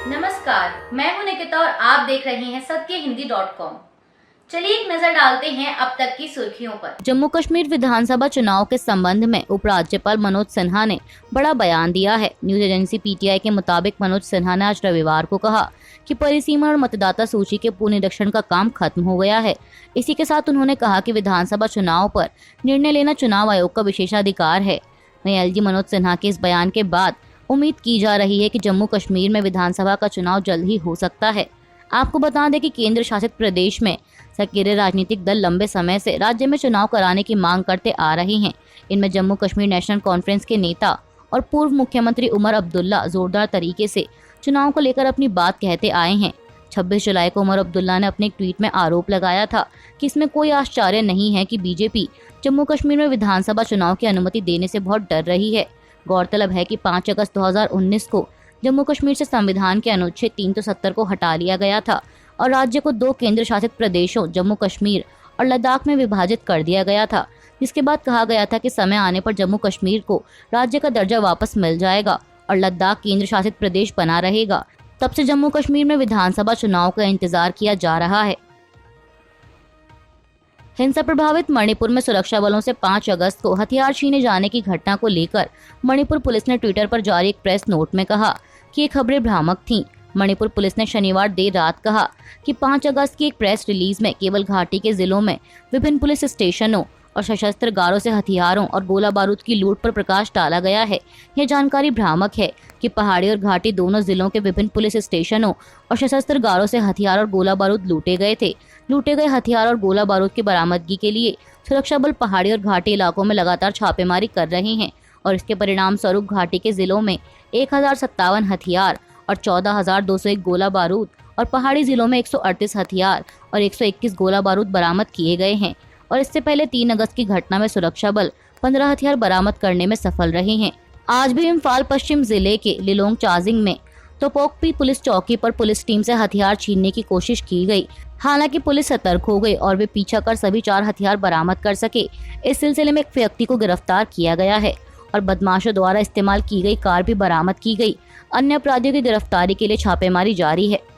नमस्कार, मैं हूं निकिता और आप देख रहे हैं सत्यहिंदी.com। चलिए एक नजर डालते हैं अब तक की सुर्खियों पर। जम्मू कश्मीर विधानसभा चुनाव के संबंध में उपराज्यपाल मनोज सिन्हा ने बड़ा बयान दिया है। न्यूज एजेंसी पीटीआई के मुताबिक मनोज सिन्हा ने आज रविवार को कहा कि परिसीमन और मतदाता सूची के पुनरीक्षण का काम खत्म हो गया है। इसी के साथ उन्होंने कहा कि विधानसभा चुनाव पर निर्णय लेना चुनाव आयोग का विशेषाधिकार है। वहीं एलजी मनोज सिन्हा के इस बयान के बाद उम्मीद की जा रही है कि जम्मू कश्मीर में विधानसभा का चुनाव जल्द ही हो सकता है। आपको बता दें कि केंद्र शासित प्रदेश में सक्रिय राजनीतिक दल लंबे समय से राज्य में चुनाव कराने की मांग करते आ रहे हैं। इनमें जम्मू कश्मीर नेशनल कॉन्फ्रेंस के नेता और पूर्व मुख्यमंत्री उमर अब्दुल्ला जोरदार तरीके से चुनाव को लेकर अपनी बात कहते आए हैं। 26 जुलाई को उमर अब्दुल्ला ने अपने एक ट्वीट में आरोप लगाया था कि इसमें कोई आश्चर्य नहीं है कि बीजेपी जम्मू कश्मीर में विधानसभा चुनाव की अनुमति देने से बहुत डर रही है। गौरतलब है कि 5 अगस्त 2019 को जम्मू कश्मीर से संविधान के अनुच्छेद 370 को हटा लिया गया था और राज्य को 2 केंद्र शासित प्रदेशों जम्मू कश्मीर और लद्दाख में विभाजित कर दिया गया था, जिसके बाद कहा गया था कि समय आने पर जम्मू कश्मीर को राज्य का दर्जा वापस मिल जाएगा और लद्दाख केंद्र शासित प्रदेश बना रहेगा। तब से जम्मू कश्मीर में विधानसभा चुनाव का इंतजार किया जा रहा है। हिंसा प्रभावित मणिपुर में सुरक्षा बलों से 5 अगस्त को हथियार छीने जाने की घटना को लेकर मणिपुर पुलिस ने ट्विटर पर जारी एक प्रेस नोट में कहा कि ये खबरें भ्रामक थीं। मणिपुर पुलिस ने शनिवार देर रात कहा कि 5 अगस्त की एक प्रेस रिलीज में केवल घाटी के जिलों में विभिन्न पुलिस स्टेशनों और सशस्त्र गारों से हथियारों और गोला बारूद की लूट पर प्रकाश डाला गया है। यह जानकारी भ्रामक है कि पहाड़ी और घाटी दोनों जिलों के विभिन्न पुलिस स्टेशनों और सशस्त्र गारों से हथियार और गोला बारूद लूटे गए थे। लूटे गए हथियार और गोला बारूद की बरामदगी के लिए सुरक्षा बल पहाड़ी और घाटी इलाकों में लगातार छापेमारी कर रहे हैं और इसके परिणाम स्वरूप घाटी के जिलों में 1057 हथियार और 14,201 गोला बारूद और पहाड़ी जिलों में 138 हथियार और 121 गोला बारूद बरामद किए गए हैं। और इससे पहले 3 अगस्त की घटना में सुरक्षा बल 15 हथियार बरामद करने में सफल रहे हैं। आज भी इम्फाल पश्चिम जिले के लिलोंग चाजिंग में तोपोकपी पुलिस चौकी पर पुलिस टीम से हथियार छीनने की कोशिश की गई। हालांकि पुलिस सतर्क हो गई और वे पीछा कर सभी 4 हथियार बरामद कर सके। इस सिलसिले में एक व्यक्ति को गिरफ्तार किया गया है और बदमाशों द्वारा इस्तेमाल की गई कार भी बरामद की गई। अन्य अपराधियों की गिरफ्तारी के लिए छापेमारी जारी है।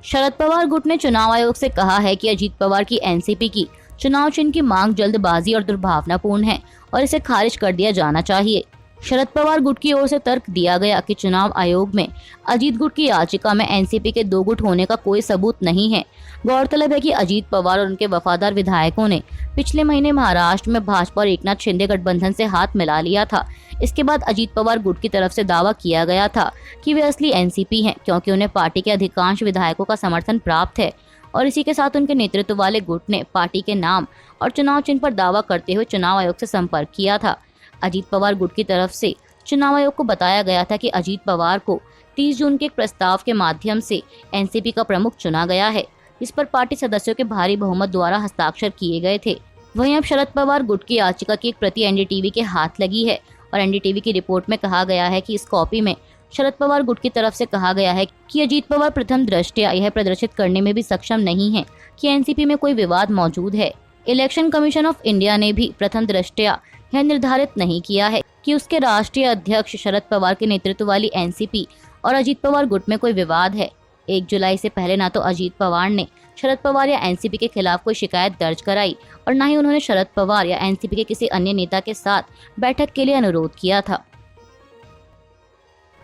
शरद पवार गुट ने चुनाव आयोग से कहा है कि अजीत पवार की एनसीपी की चुनाव चिन्ह की मांग जल्दबाजी और दुर्भावनापूर्ण है और इसे खारिज कर दिया जाना चाहिए। शरद पवार गुट की ओर से तर्क दिया गया कि चुनाव आयोग में अजीत गुट की याचिका में एनसीपी के 2 गुट होने का कोई सबूत नहीं है। गौरतलब है कि अजीत पवार और उनके वफादार विधायकों ने पिछले महीने महाराष्ट्र में भाजपा और एकनाथ शिंदे गठबंधन से हाथ मिला लिया था। इसके बाद अजीत पवार गुट की तरफ से दावा किया गया था कि वे असली एनसीपी हैं, क्योंकि उन्हें पार्टी के अधिकांश विधायकों का समर्थन प्राप्त है। और इसी के साथ उनके नेतृत्व वाले गुट ने पार्टी के नाम और चुनाव चिन्ह पर दावा करते हुए चुनाव आयोग से संपर्क किया था। अजीत पवार गुट की तरफ से चुनाव आयोग को बताया गया था कि अजीत पवार को 30 जून के एक प्रस्ताव के माध्यम से एनसीपी का प्रमुख चुना गया है, जिस पर पार्टी सदस्यों के भारी बहुमत द्वारा हस्ताक्षर किए गए थे। वहीं अब शरद पवार गुट की याचिका की एक प्रति एनडीटीवी के हाथ लगी है और एनडीटीवी की रिपोर्ट में कहा गया है कि इस कॉपी में शरद पवार गुट की तरफ से कहा गया है कि अजीत पवार प्रथम दृष्टया यह प्रदर्शित करने में भी सक्षम नहीं है कि एनसीपी में कोई विवाद मौजूद है। इलेक्शन कमीशन ऑफ इंडिया ने भी प्रथम दृष्टया यह निर्धारित नहीं किया है कि उसके राष्ट्रीय अध्यक्ष शरद पवार के नेतृत्व वाली एनसीपी और अजीत पवार गुट में कोई विवाद है। 1 जुलाई से पहले न तो अजीत पवार ने शरद पवार या एनसीपी के खिलाफ कोई शिकायत दर्ज कराई और न ही उन्होंने शरद पवार या एनसीपी के किसी अन्य नेता के साथ बैठक के लिए अनुरोध किया था।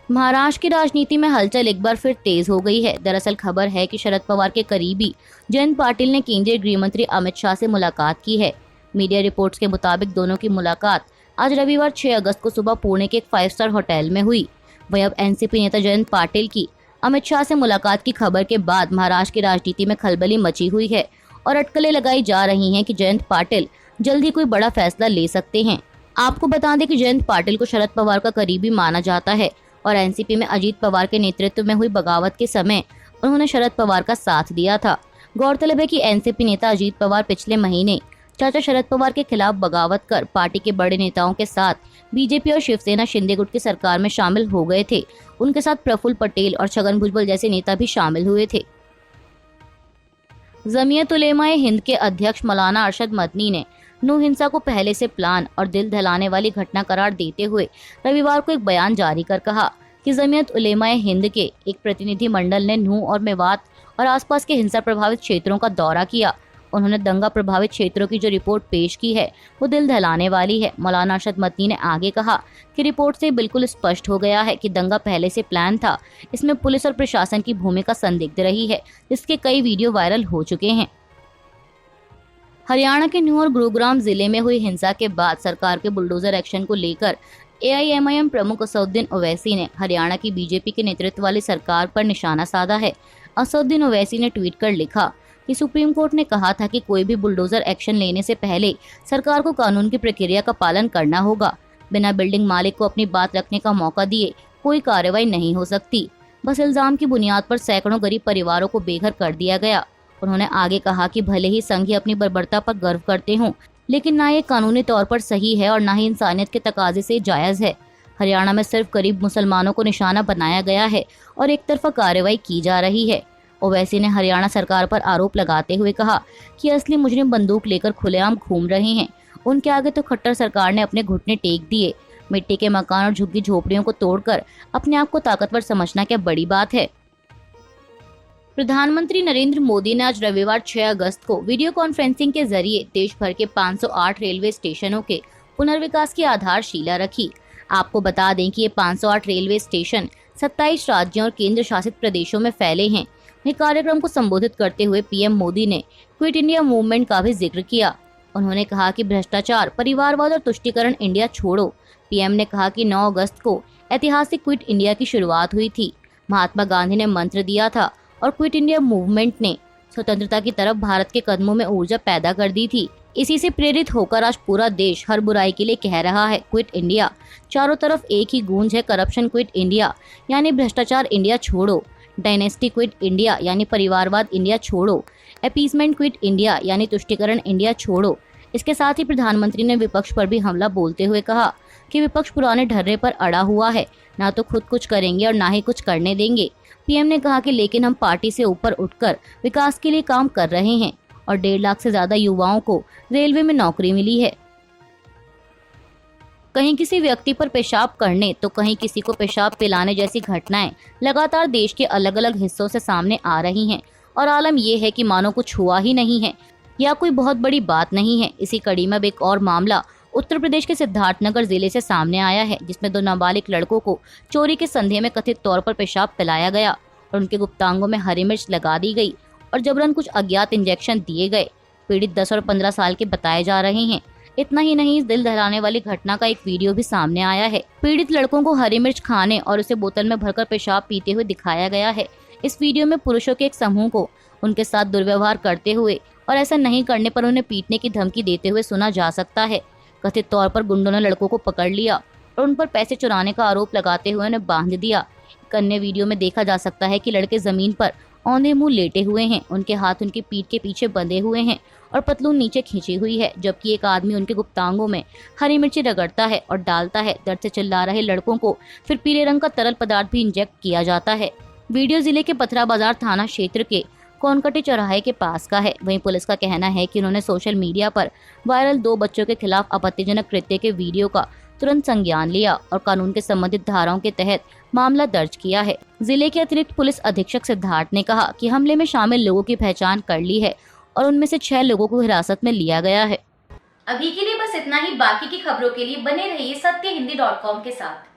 महाराष्ट्र की राजनीति में हलचल एक बार फिर तेज हो गई है। दरअसल खबर है कि शरद पवार के करीबी जयंत पाटिल ने केंद्रीय गृह मंत्री अमित शाह से मुलाकात की है। मीडिया रिपोर्ट्स के मुताबिक दोनों की मुलाकात आज रविवार 6 अगस्त को सुबह पुणे के एक 5 स्टार होटल में हुई। वहीं अब एनसीपी नेता जयंत पाटिल की अमित शाह से मुलाकात की खबर के बाद महाराष्ट्र की राजनीति में खलबली मची हुई है और अटकलें लगाई जा रही हैं कि जयंत पाटिल जल्द ही कोई बड़ा फैसला ले सकते हैं। आपको बता दें कि जयंत पाटिल को शरद पवार का करीबी माना जाता है और एनसीपी में अजीत पवार के नेतृत्व में हुई बगावत के समय उन्होंने शरद पवार का साथ दिया था। गौरतलब है कि एनसीपी नेता अजीत पवार पिछले महीने चाचा शरद पवार के खिलाफ बगावत कर पार्टी के बड़े नेताओं के साथ बीजेपी और शिवसेना शिंदे गुट की सरकार में शामिल हो गए थे। उनके साथ प्रफुल्ल पटेल और छगन भुजबल जैसे नेता भी शामिल हुए थे। जमीयत उलेमाए हिंद के अध्यक्ष मौलाना अरशद मदनी ने नू हिंसा को पहले से प्लान और दिल दहलाने वाली घटना करार देते हुए रविवार को एक बयान जारी कर कहा कि जमीयत उलेमाए हिंद के एक प्रतिनिधि मंडल ने नूह और मेवात और आसपास के हिंसा प्रभावित क्षेत्रों का दौरा किया। उन्होंने दंगा प्रभावित क्षेत्रों की जो रिपोर्ट पेश की है वो दिल दहलाने वाली है। मौलाना अरशद मदनी ने आगे कहा कि रिपोर्ट से बिल्कुल स्पष्ट हो गया है कि दंगा पहले से प्लान था। इसमें पुलिस और प्रशासन की भूमिका संदिग्ध रही है, जिसके कई वीडियो वायरल हो चुके हैं। हरियाणा के नूह और गुरुग्राम जिले में हुई हिंसा के बाद सरकार के बुलडोजर एक्शन को लेकर AIMIM प्रमुख असदुद्दीन ओवैसी ने हरियाणा की बीजेपी के नेतृत्व वाली सरकार पर निशाना साधा है। असदुद्दीन ओवैसी ने ट्वीट कर लिखा कि सुप्रीम कोर्ट ने कहा था कि कोई भी बुलडोजर एक्शन लेने से पहले सरकार को कानून की प्रक्रिया का पालन करना होगा। बिना बिल्डिंग मालिक को अपनी बात रखने का मौका दिए कोई कार्रवाई नहीं हो सकती। बस इल्जाम की बुनियाद पर सैकड़ों गरीब परिवारों को बेघर कर दिया गया। उन्होंने आगे कहा कि भले ही संघ अपनी बर्बरता पर गर्व करते हों, लेकिन ना ये कानूनी तौर पर सही है और ना ही इंसानियत के तकाजे से जायज़ है। हरियाणा में सिर्फ गरीब मुसलमानों को निशाना बनाया गया है और एक तरफा कार्रवाई की जा रही है। ओवैसी ने हरियाणा सरकार पर आरोप लगाते हुए कहा कि असली मुजरिम बंदूक लेकर खुलेआम घूम रहे हैं। उनके आगे तो खट्टर सरकार ने अपने घुटने टेक दिए। मिट्टी के मकान और झुग्गी झोपड़ियों को तोड़कर अपने आप को ताकतवर समझना क्या बड़ी बात है। प्रधानमंत्री नरेंद्र मोदी ने आज रविवार 6 अगस्त को वीडियो कॉन्फ्रेंसिंग के जरिए देश भर के 508 रेलवे स्टेशनों के पुनर्विकास की आधारशिला रखी। आपको बता दें कि ये 508 रेलवे स्टेशन 27 राज्यों और केंद्र शासित प्रदेशों में फैले हैं। इस कार्यक्रम को संबोधित करते हुए PM मोदी ने क्विट इंडिया मूवमेंट का भी जिक्र किया। उन्होंने कहा कि भ्रष्टाचार, परिवारवाद और तुष्टीकरण इंडिया छोड़ो। PM ने कहा कि 9 अगस्त को ऐतिहासिक क्विट इंडिया की शुरुआत हुई थी। महात्मा गांधी ने मंत्र दिया था और क्विट इंडिया मूवमेंट ने स्वतंत्रता की तरफ भारत के कदमों में ऊर्जा पैदा कर दी थी। इसी से प्रेरित होकर आज पूरा देश हर बुराई के लिए कह रहा है क्विट इंडिया। चारों तरफ एक ही गूंज है, करप्शन क्विट इंडिया यानी भ्रष्टाचार इंडिया छोड़ो, डायनेस्टी क्विट इंडिया यानी परिवारवाद इंडिया छोड़ो, अपीसमेंट क्विट इंडिया यानी तुष्टीकरण इंडिया छोड़ो। इसके साथ ही प्रधानमंत्री ने विपक्ष पर भी हमला बोलते हुए कहा कि विपक्ष पुराने ढर्रे पर अड़ा हुआ है, ना तो खुद कुछ करेंगे और ना ही कुछ करने देंगे। PM ने कहा कि लेकिन हम पार्टी से ऊपर उठकर विकास के लिए काम कर रहे हैं और 1.5 लाख से ज्यादा युवाओं को रेलवे में नौकरी मिली है। कहीं किसी व्यक्ति पर पेशाब करने तो कहीं किसी को पेशाब पिलाने जैसी घटनाएं लगातार देश के अलग अलग हिस्सों से सामने आ रही हैं और आलम यह है कि मानो कुछ हुआ ही नहीं है या कोई बहुत बड़ी बात नहीं है। इसी कड़ी में अब एक और मामला उत्तर प्रदेश के सिद्धार्थनगर जिले से सामने आया है, जिसमें 2 नाबालिग लड़कों को चोरी के संदेह में कथित तौर पर पेशाब पिलाया गया और उनके गुप्तांगों में हरी मिर्च लगा दी गई और जबरन कुछ अज्ञात इंजेक्शन दिए गए। पीड़ित 10 और 15 साल के बताए जा रहे हैं। इतना ही नहीं, इस दिल दहलाने वाली घटना का एक वीडियो भी सामने आया है। पीड़ित लड़कों को हरी मिर्च खाने और उसे बोतल में भरकर पेशाब पीते हुए दिखाया गया है। इस वीडियो में पुरुषों के एक समूह को उनके साथ दुर्व्यवहार करते हुए और ऐसा नहीं करने पर उन्हें पीटने की धमकी देते हुए सुना जा सकता है। कथित तौर पर गुंडों ने लड़कों को पकड़ लिया और उन पर पैसे चुराने का आरोप लगाते हुए उन्हें बांध दिया। एक अन्य वीडियो में देखा जा सकता है कि लड़के जमीन पर औंधे मुंह लेटे हुए हैं, उनके हाथ उनकी पीठ के पीछे बंधे हुए हैं और पतलून नीचे खींची हुई है, जबकि एक आदमी उनके गुप्तांगों में हरी मिर्ची रगड़ता है और डालता है। दर्द से चिल्ला रहे लड़कों को फिर पीले रंग का तरल पदार्थ भी इंजेक्ट किया जाता है। वीडियो जिले के पथरा बाजार थाना क्षेत्र के कोनकटी चौराहे के पास का है। वहीं पुलिस का कहना है कि उन्होंने सोशल मीडिया पर वायरल 2 बच्चों के खिलाफ आपत्तिजनक कृत्य के वीडियो का तुरंत संज्ञान लिया और कानून के संबंधित धाराओं के तहत मामला दर्ज किया है। जिले के अतिरिक्त पुलिस अधीक्षक सिद्धार्थ ने कहा कि हमले में शामिल लोगों की पहचान कर ली है और उनमें से 6 लोगों को हिरासत में लिया गया है। अभी के लिए बस इतना ही। बाकी की खबरों के लिए बने रहिए सत्यहिंदी.com के साथ।